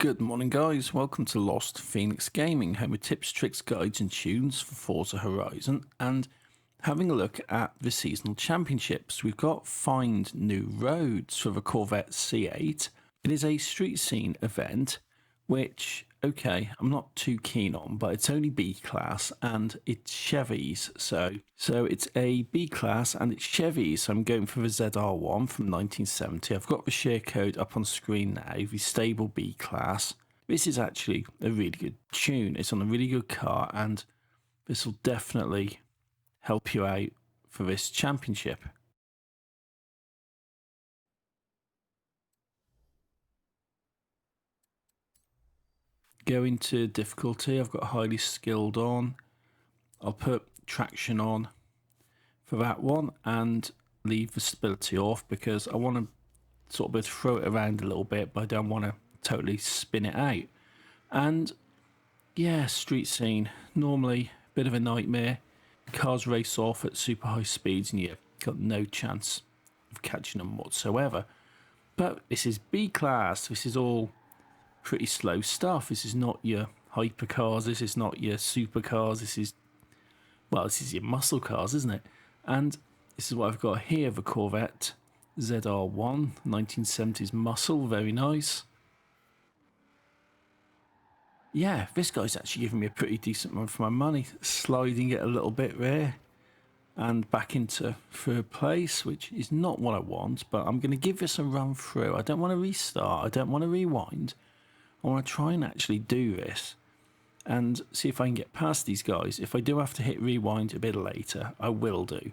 Good morning guys, welcome to Lost Phoenix Gaming, home of tips, tricks, guides and tunes for Forza Horizon, and having a look at the seasonal championships. We've got Find New Roads for the Corvette Z8. It is a street scene event, which, okay, I'm not too keen on, but it's only B class and it's Chevys, so it's a B class and it's Chevys, so I'm going for the ZR-1 from 1970. I've got the share code up on screen now, the stable B class. This is actually a really good tune, it's on a really good car, and this will definitely help you out for this championship. Go into difficulty, I've got highly skilled on. I'll put traction on for that one and leave the stability off because I want to sort of throw it around a little bit, but I don't want to totally spin it out. And yeah, street scene, normally a bit of a nightmare. Cars race off at super high speeds and you've got no chance of catching them whatsoever. But this is B class, this is all pretty slow stuff. This is not your hypercars, this is not your supercars, this is your muscle cars, isn't it? And this is what I've got here, the Corvette ZR-1, 1970s muscle, very nice. Yeah, this guy's actually giving me a pretty decent run for my money, sliding it a little bit there and back into third place, which is not what I want, but I'm going to give this a run through. I don't want to restart, I don't want to rewind. I want to try and actually do this and see if I can get past these guys. If I do have to hit rewind a bit later, I will do.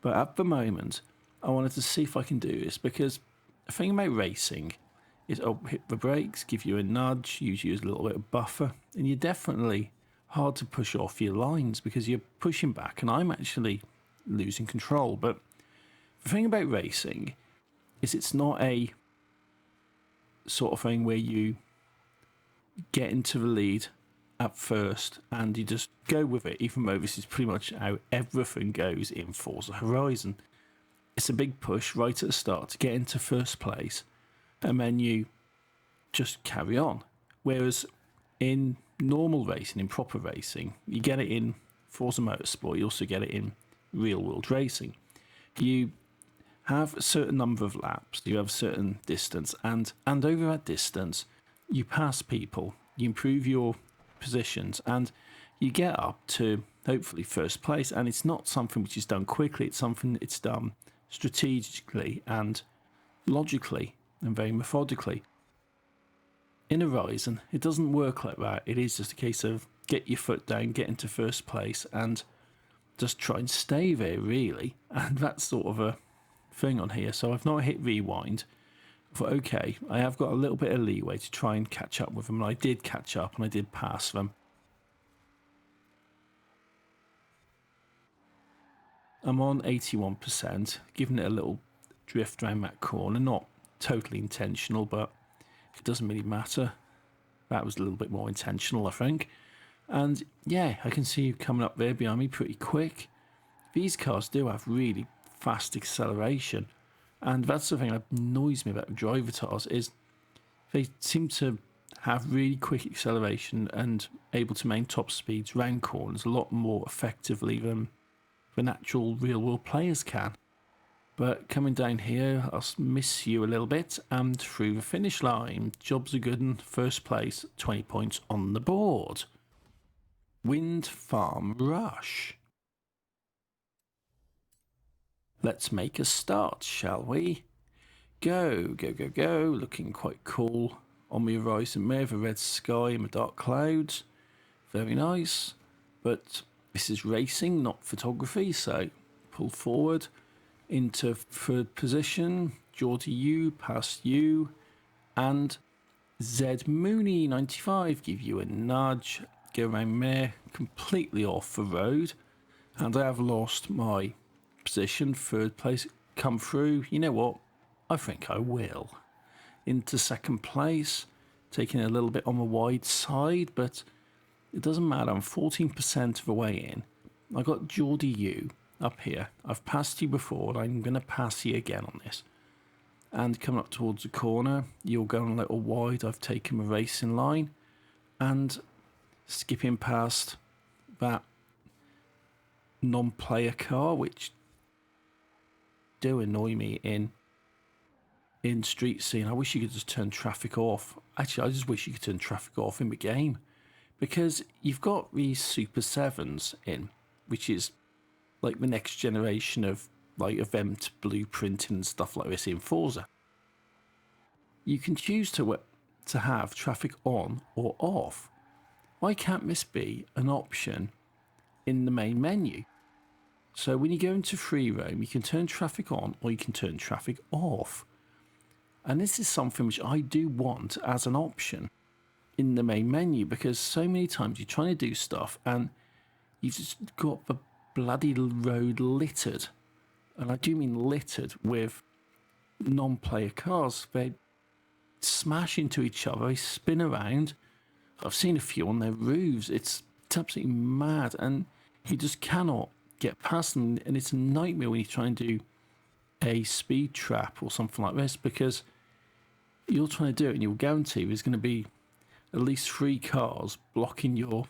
But at the moment, I wanted to see if I can do this because the thing about racing is hit the brakes, give you a nudge, usually use a little bit of buffer, and you're definitely hard to push off your lines because you're pushing back and I'm actually losing control. But the thing about racing is it's not a sort of thing where you get into the lead at first and you just go with it, even though this is pretty much how everything goes in Forza Horizon. It's a big push right at the start to get into first place and then you just carry on. Whereas in normal racing, in proper racing, you get it in Forza Motorsport, you also get it in real world racing. You have a certain number of laps, you have a certain distance, and over that distance you pass people, you improve your positions, and you get up to hopefully first place. And it's not something which is done quickly, it's something that's done strategically and logically and very methodically. In Horizon, it doesn't work like that. It is just a case of get your foot down, get into first place, and just try and stay there, really. And that's sort of a thing on here. So I've not hit rewind. But okay, I have got a little bit of leeway to try and catch up with them, and I did catch up and I did pass them. I'm on 81%, giving it a little drift around that corner, not totally intentional, but it doesn't really matter. That was a little bit more intentional, I think. And yeah, I can see you coming up there behind me pretty quick. These cars do have really fast acceleration. And that's the thing that annoys me about driver cars is they seem to have really quick acceleration and able to maintain top speeds round corners a lot more effectively than the natural real world players can. But coming down here, I'll miss you a little bit and through the finish line. Jobs are good in first place, 20 points on the board. Wind Farm Rush. Let's make a start, shall we? Go, go, go, go. Looking quite cool on the horizon there, the red sky and the dark clouds. Very nice. But this is racing, not photography, so pull forward into third position. Geordie U past you. And Zed Mooney 95 give you a nudge. Go around there, completely off the road. And I have lost my position, third place, come through. You know what? I think I will. Into second place, taking a little bit on the wide side, but it doesn't matter. I'm 14% of the way in. I got Geordie U up here. I've passed you before, and I'm going to pass you again on this. and coming up towards the corner, you're going a little wide. I've taken my racing line and skipping past that non-player car, which do annoy me in street scene. I wish you could just turn traffic off. Actually, I just wish you could turn traffic off in the game, because you've got these Super 7s in, which is like the next generation of like event blueprinting and stuff like this in Forza. You can choose to have traffic on or off. Why can't this be an option in the main menu? So when you go into free roam, you can turn traffic on or you can turn traffic off. And this is something which I do want as an option in the main menu, because so many times you're trying to do stuff and you've just got the bloody road littered. And I do mean littered with non-player cars. They smash into each other, they spin around. I've seen a few on their roofs. It's absolutely mad, and you just cannot get past them. And it's a nightmare when you try and do a speed trap or something like this, because you're trying to do it and you'll guarantee there's going to be at least 3 cars blocking your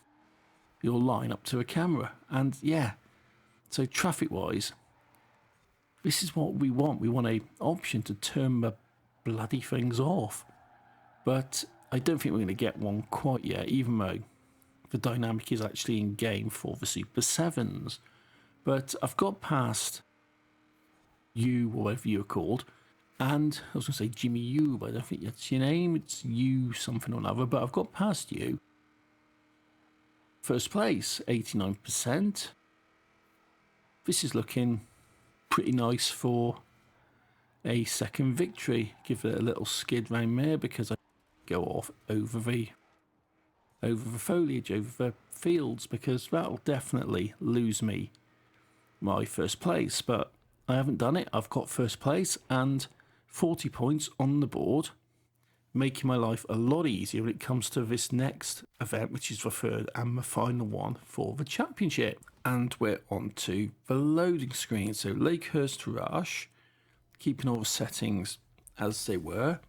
line up to a camera. And yeah, so traffic wise, this is what we want. We want a option to turn the bloody things off. But I don't think we're going to get one quite yet, even though the dynamic is actually in game for the Super 7s. But I've got past you, or whatever you're called, and I was going to say Jimmy U, but I don't think that's your name. It's you something or another. But I've got past you. First place, 89%. This is looking pretty nice for a second victory. Give it a little skid round there, because I go off over the foliage, over the fields, because that'll definitely lose me my first place. But I haven't done it. I've got first place and 40 points on the board, making my life a lot easier when it comes to this next event, which is the third and the final one for the championship. And we're on to the loading screen. So Lakehurst Rush, keeping all the settings as they were.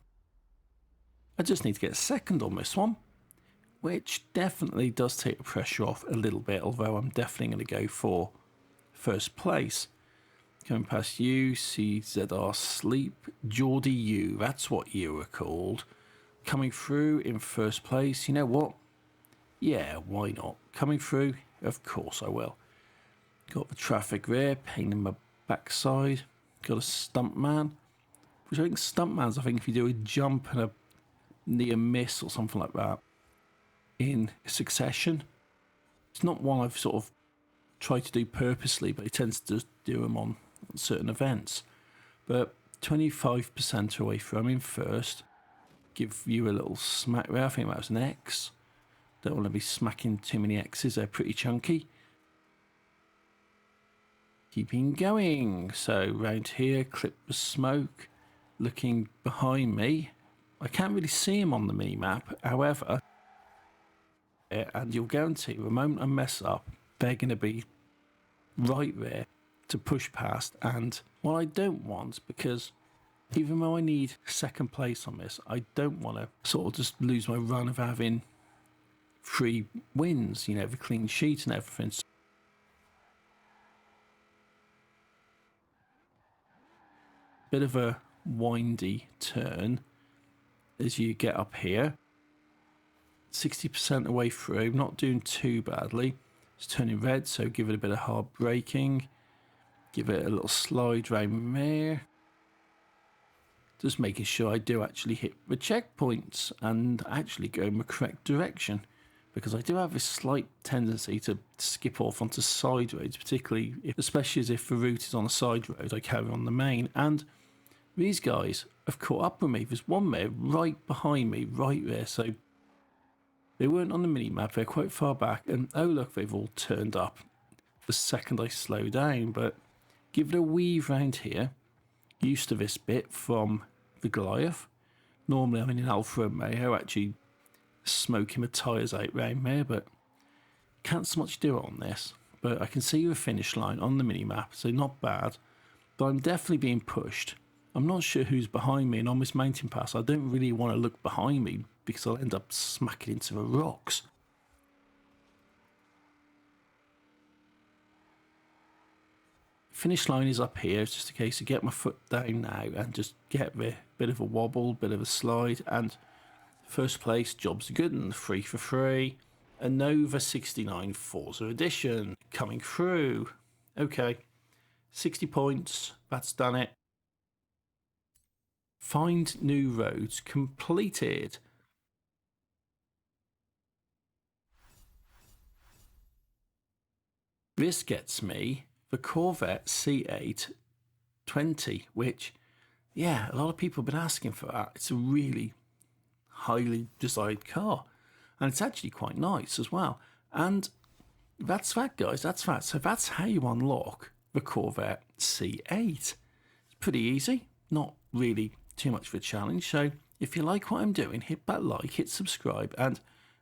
I just need to get second on this one, which definitely does take the pressure off a little bit, although I'm definitely going to go for first place. Going past you, CZR Sleep, Geordie U, that's what you were called. Coming through in first place. You know what? Yeah, why not? Coming through, of course I will. Got the traffic there, pain in my backside. Got a stuntman, which I think stuntmans, I think if you do a jump and a near miss or something like that in succession, it's not one I've sort of tried to do purposely, but it tends to just do them on certain events. But 25% away from in first. Give you a little smack there. I think that was an X. Don't want to be smacking too many X's, they're pretty chunky. Keeping going. So round here, clip the smoke. Looking behind me, I can't really see him on the mini map. However, and you'll guarantee the moment I mess up, they're going to be right there to push past. And what I don't want, because even though I need second place on this, I don't want to sort of just lose my run of having 3 wins, you know, the clean sheet and everything. Bit of a windy turn as you get up here. 60% away through, not doing too badly. It's turning red, so give it a bit of hard braking. Give it a little slide round there. Just making sure I do actually hit the checkpoints and actually go in the correct direction, because I do have a slight tendency to skip off onto side roads, particularly especially as if the route is on a side road, I carry on the main. And these guys have caught up with me. There's one there right behind me, right there. So they weren't on the mini-map, they're quite far back. And oh look, they've all turned up the second I slow down. But give it a weave round here. Used to this bit from the Goliath. Normally I'm in an Alfa Romeo, actually smoking my tyres out round there, but can't so much do it on this. But I can see the finish line on the mini-map, so not bad. But I'm definitely being pushed. I'm not sure who's behind me, and on this mountain pass, I don't really want to look behind me because I'll end up smacking into the rocks. Finish line is up here. It's just a case of get my foot down now and just get the bit of a wobble, bit of a slide, and first place, job's good and free for free. A Nova 69 Forza edition coming through. Okay, 60 points, that's done it. Find new roads completed. This gets me the Corvette ZR-1, which, yeah, a lot of people have been asking for that. It's a really highly desired car, and it's actually quite nice as well. And that's that, guys. That's that. So that's how you unlock the Corvette ZR-1. It's pretty easy, not really too much of a challenge. So if you like what I'm doing, hit that like, hit subscribe, and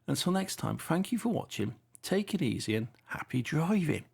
until next time, thank you for watching. Take it easy and happy driving.